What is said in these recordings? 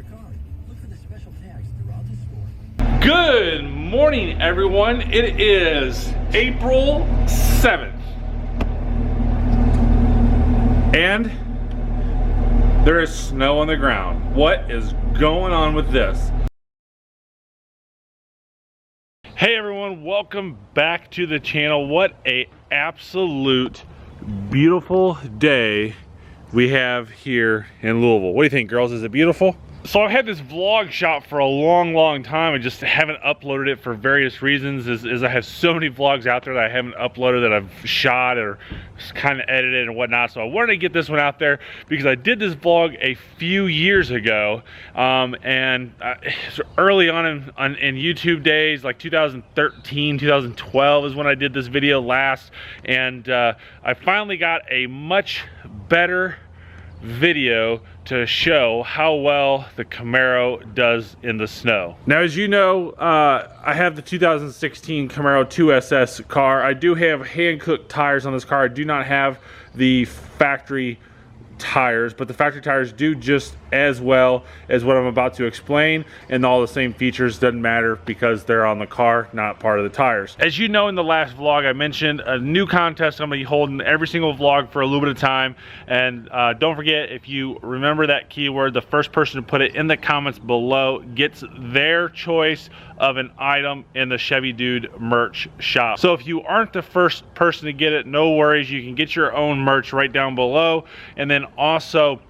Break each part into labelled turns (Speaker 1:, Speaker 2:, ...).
Speaker 1: your car. Look for the special tags throughout the store.
Speaker 2: Good morning, everyone. It is April 7th. And there is snow on the ground. What is going on with this? Hey everyone, welcome back to the channel. What a absolute beautiful day we have here in Louisville. What do you think, girls? Is it beautiful? So I've had this vlog shot for a long time. I just haven't uploaded it for various reasons, as I have so many vlogs out there that I haven't uploaded, that I've shot or kind of edited and whatnot. So I wanted to get this one out there because I did this vlog a few years ago, and early on in YouTube days, like 2013, 2012 is when I did this video last, and I finally got a much better video to show how well the Camaro does in the snow. Now, as you know, I have the 2016 Camaro 2 SS car. I do have hand-cooked tires on this car. I do not have the factory tires, but the factory tires do just as well as what I'm about to explain, and all the same features. Doesn't matter because they're on the car, not part of the tires. As you know, in the last vlog I mentioned a new contest I'm going to be holding every single vlog for a little bit of time, and don't forget, if you remember that keyword, the first person to put it in the comments below gets their choice of an item in the Chevy Dude merch shop. So if you aren't the first person to get it, no worries, you can get your own merch right down below. And then also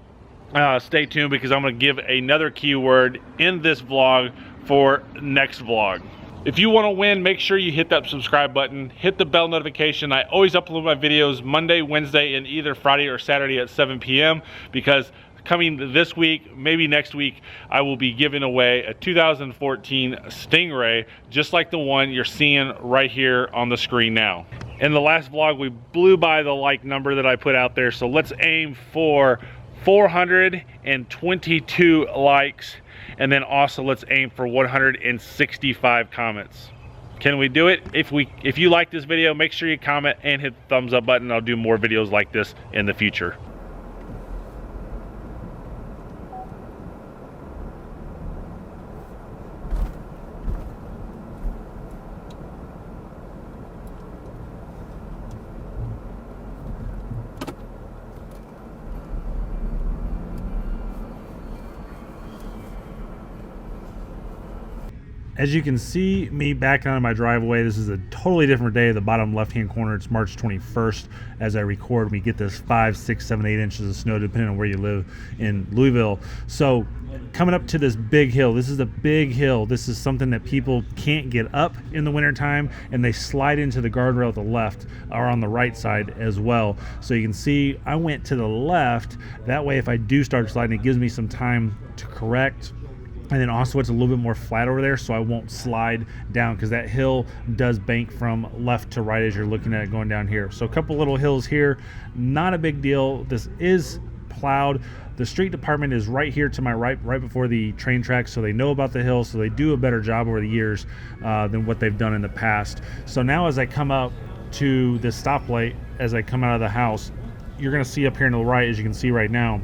Speaker 2: stay tuned, because I'm going to give another keyword in this vlog for next vlog. If you want to win, make sure you hit that subscribe button, hit the bell notification. I always upload my videos Monday, Wednesday, and either Friday or Saturday at 7 p.m. because coming this week, maybe next week, I will be giving away a 2014 Stingray, just like the one you're seeing right here on the screen now. In the last vlog, we blew by the like number that I put out there, so let's aim for 422 likes, and then also let's aim for 165 comments. Can we do it? If you like this video, make sure you comment and hit the thumbs up button. I'll do more videos like this in the future. As you can see me backing out of my driveway, this is a totally different day. The bottom left-hand corner, it's March 21st. As I record, we get this 5, 6, 7, 8 inches of snow, depending on where you live in Louisville. So coming up to this big hill, this is a big hill. This is something that people can't get up in the wintertime, and they slide into the guardrail at the left or on the right side as well. So you can see I went to the left. That way, if I do start sliding, it gives me some time to correct. And then also it's a little bit more flat over there, so I won't slide down, because that hill does bank from left to right as you're looking at it going down here. So a couple little hills here, not a big deal. This is plowed. The street department is right here to my right before the train tracks, so they know about the hill, so they do a better job over the years than what they've done in the past. So now as I come up to this stoplight, as I come out of the house, you're going to see up here on the right, as you can see right now,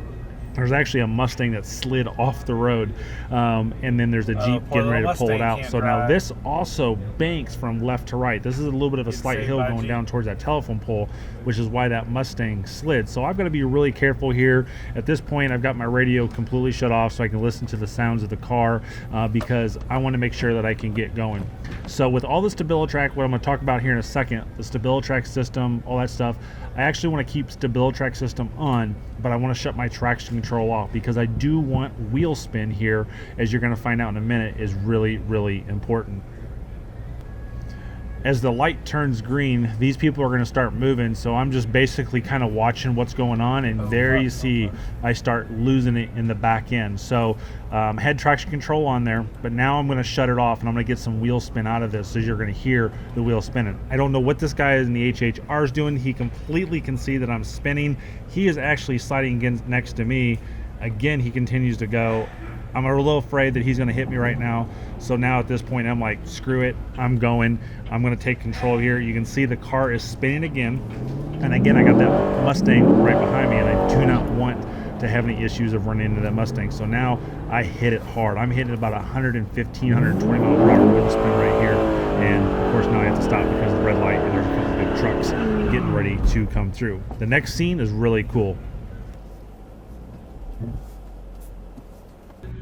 Speaker 2: there's actually a Mustang that slid off the road, and then there's a Jeep getting ready to pull it out. So now this also banks from left to right. This is a little bit of a slight hill going down towards that telephone pole, which is why that Mustang slid. So I've got to be really careful here. At this point, I've got my radio completely shut off so I can listen to the sounds of the car, because I want to make sure that I can get going. So with all the Stabilitrak, what I'm going to talk about here in a second, the Stabilitrak system, all that stuff, I actually want to keep Stabilitrak system on, but I want to shut my traction control off, because I do want wheel spin here, as you're going to find out in a minute, is really important. As the light turns green, these people are going to start moving, so I'm just basically kind of watching what's going on, and there you see I start losing it in the back end. So had traction control on there, but now I'm going to shut it off, and I'm going to get some wheel spin out of this, so you're going to hear the wheel spinning. I don't know what this guy in the HHR is doing. He completely can see that I'm spinning. He is actually sliding again next to me. Again, he continues to go. I'm a little afraid that he's going to hit me right now. So now at this point, I'm like, screw it. I'm going. I'm going to take control here. You can see the car is spinning again. And again, I got that Mustang right behind me, and I do not want
Speaker 3: to have any issues of running into that Mustang. So now I hit it hard. I'm hitting about 115, 120 mile per hour wheel spin right here. And of course now I have to stop because of the red light and there's a couple big trucks getting ready to come through. The next scene is really cool.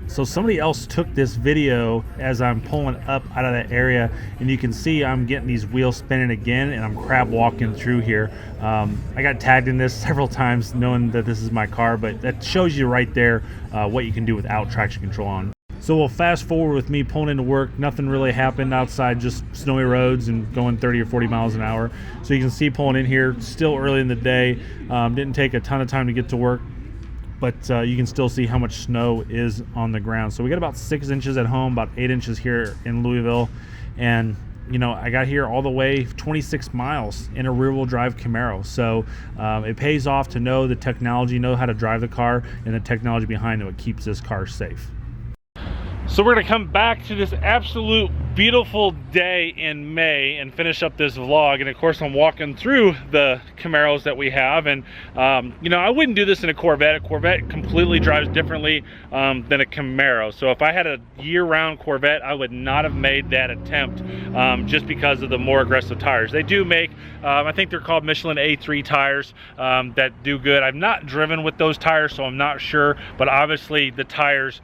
Speaker 3: So somebody else took this video as I'm pulling up out of that area, and you can see I'm getting these wheels spinning again, and I'm crab walking through here. I got tagged in this several times knowing that this is my car, but that shows you right there what you can do without traction control on. So we'll fast forward with me pulling into work. Nothing really happened outside, just snowy roads and going 30 or 40 miles an hour. So you can see pulling in here, still early in the day. Didn't take a ton of time to get to work, but you can still see how much snow is on the ground. So we got about 6 inches at home, about 8 inches here in Louisville. And you know, I got here all the way 26 miles in a rear-wheel drive Camaro. So it pays off to know the technology, know how to drive the car, and the technology behind it, what keeps this car safe.
Speaker 2: So we're gonna come back to this absolute beautiful day in May and finish up this vlog. And of course I'm walking through the Camaros that we have, and you know, I wouldn't do this in a Corvette. A Corvette completely drives differently than a Camaro. So if I had a year-round Corvette, I would not have made that attempt just because of the more aggressive tires. They do make, I think they're called Michelin A3 tires that do good. I've not driven with those tires, so I'm not sure, but obviously the tires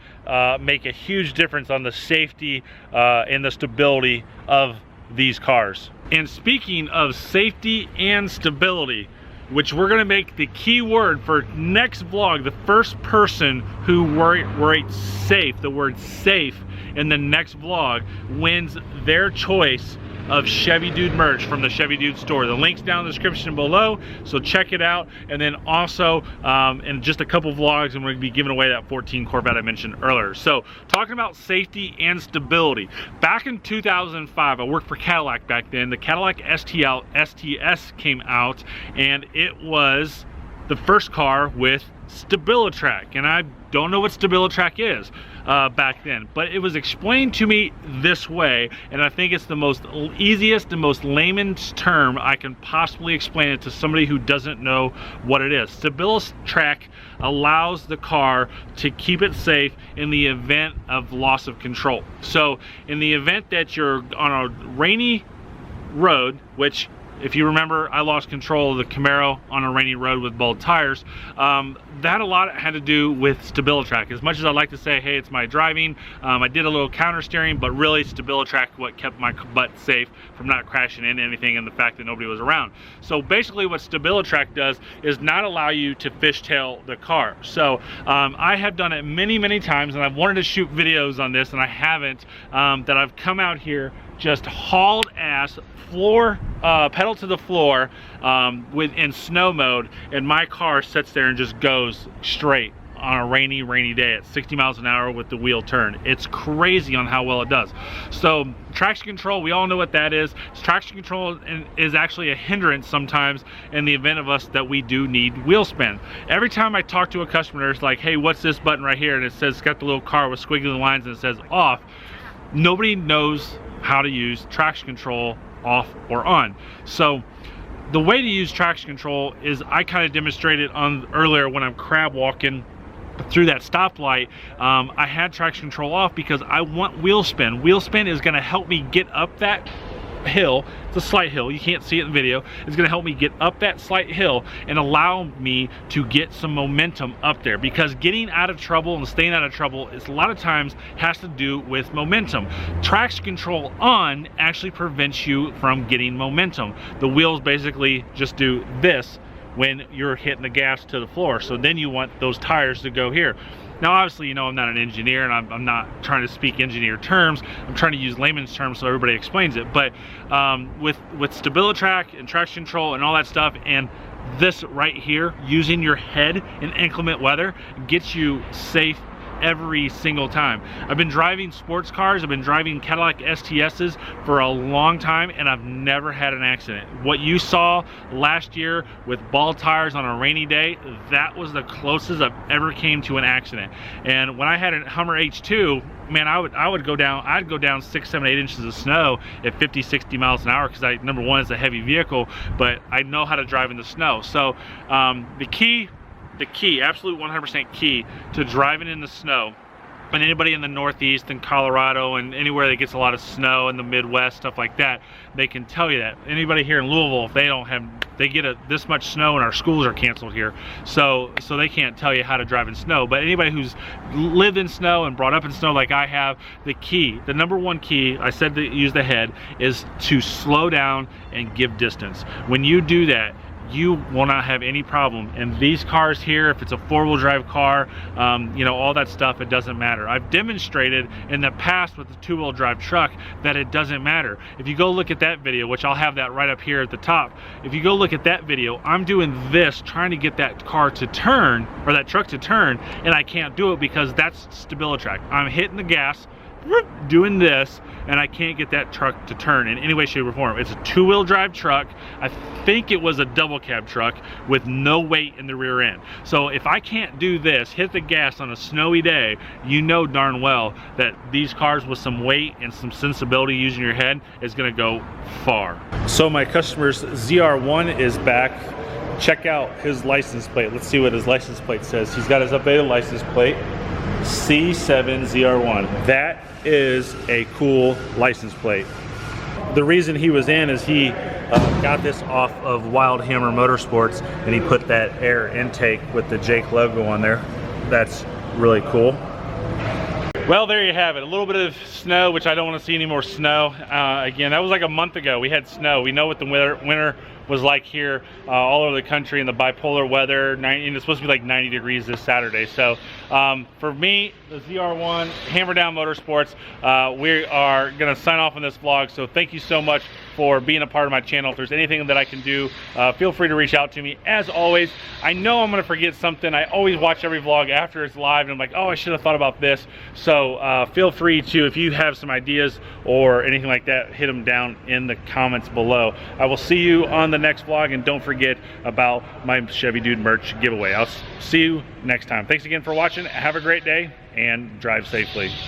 Speaker 2: make a huge difference on the safety and the stability of these cars. And speaking of safety and stability, which we're gonna make the key word for next vlog, the first person who rates safe, the word safe, in the next vlog wins their choice of Chevy Dude merch from the Chevy Dude store. The link's down in the description below, so check it out. And then also in just a couple vlogs, and we're gonna be giving away that 14 Corvette I mentioned earlier. So talking about safety and stability, back in 2005 I worked for Cadillac back then. The Cadillac STS came out, and it was the first car with Stabilitrak, and I don't know what Stabilitrak is back then, but it was explained to me this way, and I think it's the most easiest and most layman's term I can possibly explain it to somebody who doesn't know what it is. Stabilitrak allows the car to keep it safe in the event of loss of control. So in the event that you're on a rainy road, which if you remember, I lost control of the Camaro on a rainy road with bald tires. That a lot had to do with Stabilitrak. As much as I like to say, hey, it's my driving, I did a little counter steering, but really Stabilitrak what kept my butt safe from not crashing into anything, and the fact that nobody was around. So basically what Stabilitrak does is not allow you to fishtail the car. So I have done it many, many times, and I've wanted to shoot videos on this, and I haven't, that I've come out here just hauled ass, floor, pedal to the floor in snow mode, and my car sits there and just goes straight on a rainy day at 60 miles an hour with the wheel turn. It's crazy on how well it does. So traction control, we all know what that is. Traction control is actually a hindrance sometimes in the event of us that we do need wheel spin. Every time I talk to a customer, it's like, hey, what's this button right here? And it says, it's got the little car with squiggly lines and it says off. Nobody knows how to use traction control off or on. So the way to use traction control is I kind of demonstrated on earlier when I'm crab walking through that stoplight. I had traction control off because I want wheel spin. Wheel spin is going to help me get up that hill. It's a slight hill, you can't see it in the video. It's going to help me get up that slight hill and allow me to get some momentum up there, because getting out of trouble and staying out of trouble is a lot of times has to do with momentum. Traction control on actually prevents you from getting momentum. The wheels basically just do this when you're hitting the gas to the floor, so then you want those tires to go here. Now obviously, you know, I'm not an engineer, and I'm not trying to speak engineer terms. I'm trying to use layman's terms so everybody explains it. But with Stabilitrak and traction control and all that stuff, and this right here, using your head in inclement weather gets you safe every single time. I've been driving sports cars, I've been driving Cadillac STSs for a long time, and I've never had an accident. What you saw last year with bald tires on a rainy day, that was the closest I've ever came to an accident. And when I had a Hummer H2, man, I'd go down 6, 7, 8 inches of snow at 50, 60 miles an hour, because number one, it's a heavy vehicle, but I know how to drive in the snow. So the key the key, absolute 100% key to driving in the snow. And anybody in the Northeast and Colorado and anywhere that gets a lot of snow in the Midwest, stuff like that, they can tell you that. Anybody here in Louisville, if they don't have, they get this much snow and our schools are canceled here, so they can't tell you how to drive in snow. But anybody who's lived in snow and brought up in snow like I have, the key, the number one key, I said to use the head, is to slow down and give distance. When you do that, you will not have any problem. And these cars here, if it's a four-wheel drive car, you know, all that stuff, it doesn't matter. I've demonstrated in the past with the two-wheel drive truck that it doesn't matter. If you go look at that video, which I'll have that right up here at the top, if you go look at that video, I'm doing this, trying to get that car to turn, or that truck to turn, and I can't do it because that's Stabilitrak. I'm hitting the gas, doing this, and I can't get that truck to turn in any way, shape, or form. It's a two-wheel drive truck. I think it was a double cab truck with no weight in the rear end. So if I can't do this, hit the gas on a snowy day, you know darn well that these cars with some weight and some sensibility using your head is gonna go far. So my customer's Zr1 is back. Check out his license plate. Let's see what his license plate says. He's got his updated license plate, C7ZR1. That is a cool license plate. The reason he was in is he got this off of Wild Hammer Motorsports, and he put that air intake with the Jake logo on there. That's really cool. Well, there you have it. A little bit of snow, which I don't want to see any more snow. Again, that was like a month ago. We had snow. We know what the winter was like here all over the country in the bipolar weather. It's supposed to be like 90 degrees this Saturday. So for me, the Zr1, Hammer Down Motorsports, we are going to sign off on this vlog. So thank you so much for being a part of my channel. If there's anything that I can do, feel free to reach out to me. As always, I know I'm going to forget something. I always watch every vlog after it's live, and I'm like, oh, I should have thought about this. So feel free to, if you have some ideas or anything like that, hit them down in the comments below. I will see you on the next vlog, and don't forget about my Chevy Dude merch giveaway. I'll see you next time. Thanks again for watching. Have a great day and drive safely.